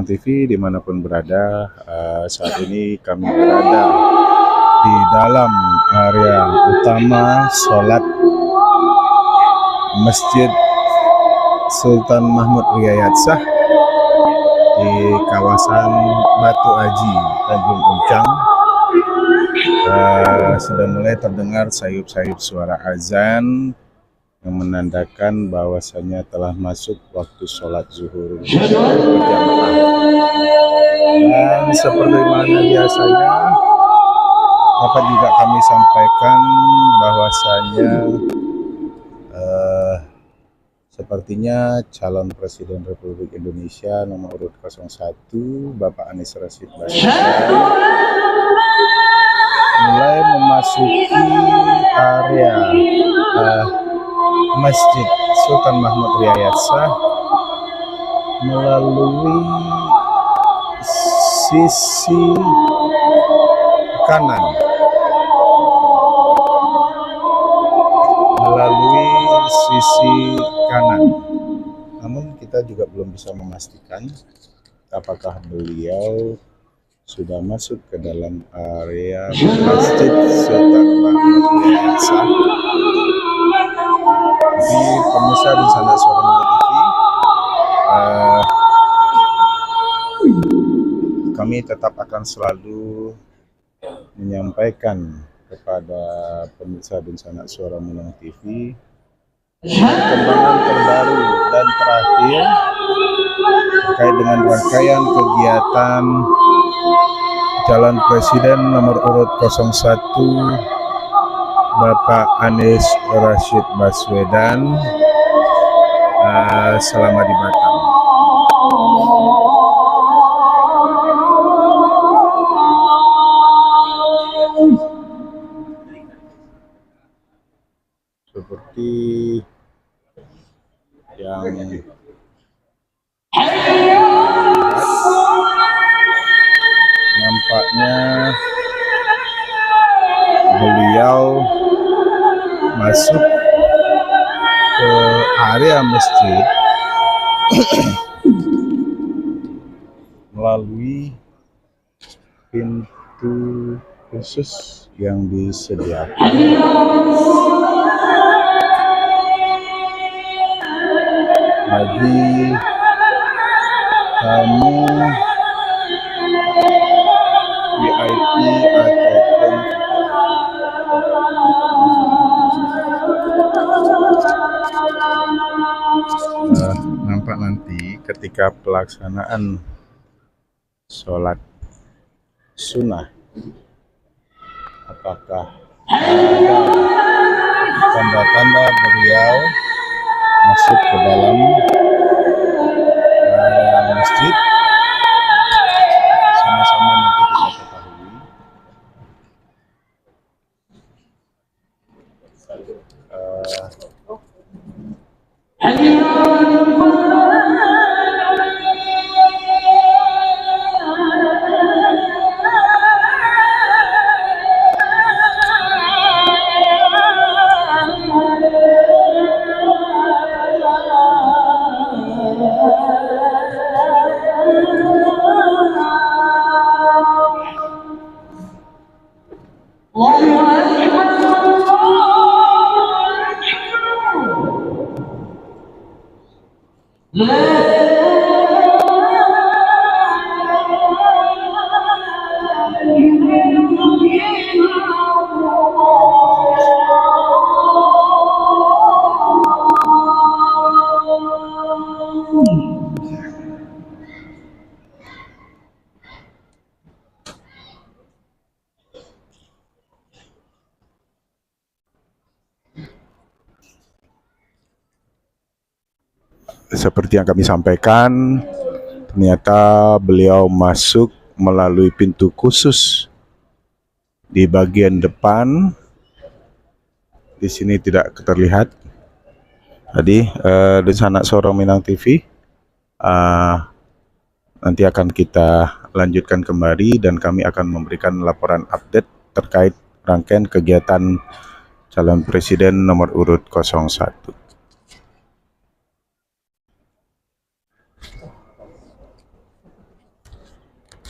TV dimanapun berada, saat ini kami berada di dalam area utama sholat Masjid Sultan Mahmud Riyad Shah di kawasan Batu Aji, Tanjung Uncang. Sudah mulai terdengar sayup-sayup suara azan yang menandakan bahwasanya telah masuk waktu sholat zuhur berjamaah. Dan seperti mana biasanya dapat juga kami sampaikan bahwasanya sepertinya calon Presiden Republik Indonesia nomor urut 01 Bapak Anies Rashid Baswedan mulai memasuki area Masjid Sultan Mahmud Riyad Shah melalui sisi kanan, namun kita juga belum bisa memastikan apakah beliau sudah masuk ke dalam area Masjid Sultan Mahmud Riyad Shah. Di pemirsa di sana Suara Minang TV, kami tetap akan selalu menyampaikan kepada pemirsa dan sanak Suara Minang TV perkembangan terbaru dan terakhir terkait dengan rangkaian kegiatan calon Presiden nomor urut 01 Bapak Anies Rashid Baswedan selama di Batam. Seperti yang nampaknya beliau masuk ke area masjid melalui pintu khusus yang disediakan bagi tamu VIP ataupun nampak nanti ketika pelaksanaan sholat sunnah apakah ada tanda-tanda beliau masuk ke dalam masjid, sama-sama nanti kita ketahui. Seperti yang kami sampaikan, ternyata beliau masuk melalui pintu khusus di bagian depan. Di sini tidak terlihat. Tadi di sana Suara Minang TV nanti akan kita lanjutkan kembali dan kami akan memberikan laporan update terkait rangkaian kegiatan calon presiden nomor urut 01.